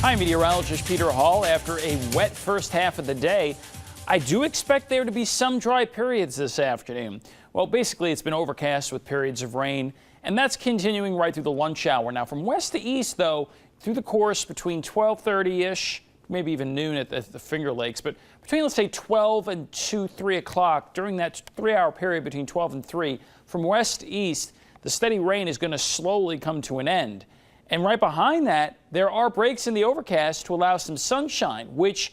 Hi, meteorologist Peter Hall. After a wet first half of the day, I do expect there to be some dry periods this afternoon. Well, basically, it's been overcast with periods of rain, and that's continuing right through the lunch hour. Now, from west to east, though, through the course between 12:30-ish, maybe even noon at the Finger Lakes, but between, let's say, 12 and 2, 3 o'clock, during that 3-hour period between 12 and 3, from west to east, the steady rain is going to slowly come to an end. And right behind that, there are breaks in the overcast to allow some sunshine, which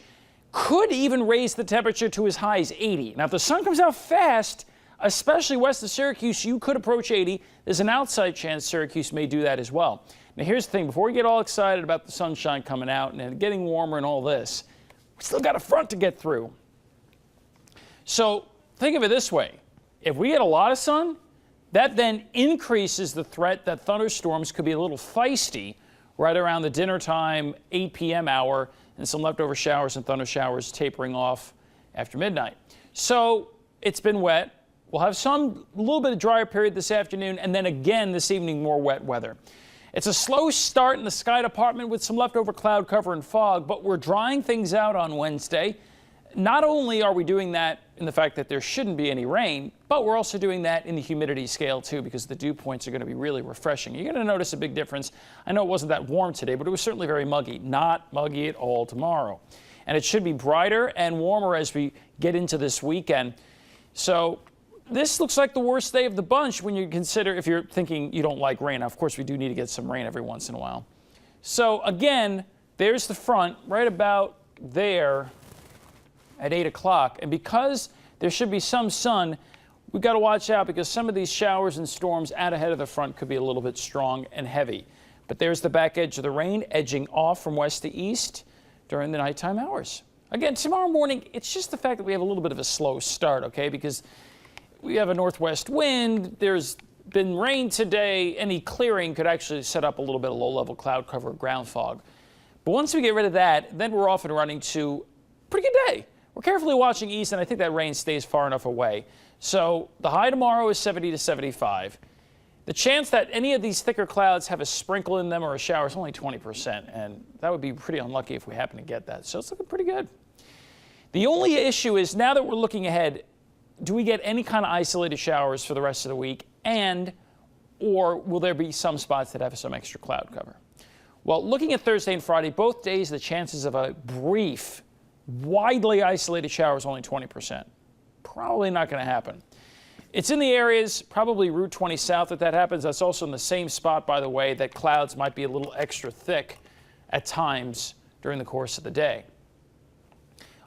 could even raise the temperature to as high as 80. Now, if the sun comes out fast, especially west of Syracuse, you could approach 80. There's an outside chance Syracuse may do that as well. Now, here's the thing. Before we get all excited about the sunshine coming out and getting warmer and all this, we still got a front to get through. So think of it this way. If we get a lot of sun, that then increases the threat that thunderstorms could be a little feisty right around the dinner time, 8 p.m. hour, and some leftover showers and thunder showers tapering off after midnight. So it's been wet. We'll have a little bit of drier period this afternoon, and then again this evening, more wet weather. It's a slow start in the sky department with some leftover cloud cover and fog, but we're drying things out on Wednesday. Not only are we doing that in the fact that there shouldn't be any rain, but we're also doing that in the humidity scale too, because the dew points are going to be really refreshing. You're going to notice a big difference. I know it wasn't that warm today, but it was certainly very muggy. Not muggy at all tomorrow. And it should be brighter and warmer as we get into this weekend. So this looks like the worst day of the bunch when you consider, if you're thinking you don't like rain. Now, of course, we do need to get some rain every once in a while. So again, there's the front right about there at 8 o'clock. And because there should be some sun, we've got to watch out because some of these showers and storms out ahead of the front could be a little bit strong and heavy. But there's the back edge of the rain edging off from west to east during the nighttime hours. Again, tomorrow morning, it's just the fact that we have a little bit of a slow start, okay? Because we have a northwest wind, there's been rain today, any clearing could actually set up a little bit of low-level cloud cover, ground fog. But once we get rid of that, then we're off and running to a pretty good day. We're carefully watching east, and I think that rain stays far enough away. So the high tomorrow is 70 to 75. The chance that any of these thicker clouds have a sprinkle in them or a shower is only 20%, and that would be pretty unlucky if we happen to get that. So it's looking pretty good. The only issue is now that we're looking ahead, do we get any kind of isolated showers for the rest of the week, or will there be some spots that have some extra cloud cover? Well, looking at Thursday and Friday, both days, the chances of a brief widely isolated showers only 20%. Probably not going to happen. It's in the areas, probably Route 20 south that happens. That's also in the same spot, by the way, that clouds might be a little extra thick at times during the course of the day.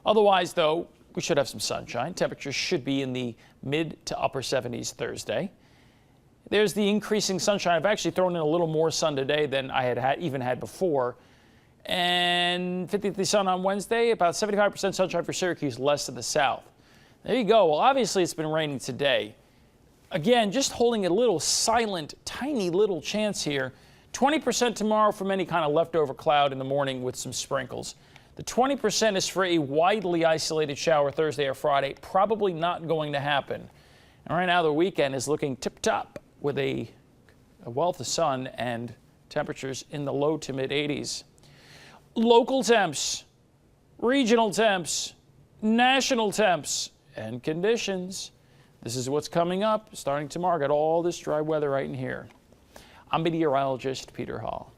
Otherwise, though, we should have some sunshine. Temperatures should be in the mid to upper 70s Thursday. There's the increasing sunshine. I've actually thrown in a little more sun today than I even had before. And 50th sun on Wednesday, about 75% sunshine for Syracuse, less to the south. There you go. Well, obviously it's been raining today. Again, just holding a little silent, tiny little chance here. 20% tomorrow from any kind of leftover cloud in the morning with some sprinkles. The 20% is for a widely isolated shower Thursday or Friday. Probably not going to happen. And right now the weekend is looking tip-top with a wealth of sun and temperatures in the low to mid 80s. Local temps, regional temps, national temps, and conditions. This is what's coming up starting tomorrow. Got all this dry weather right in here. I'm meteorologist Peter Hall.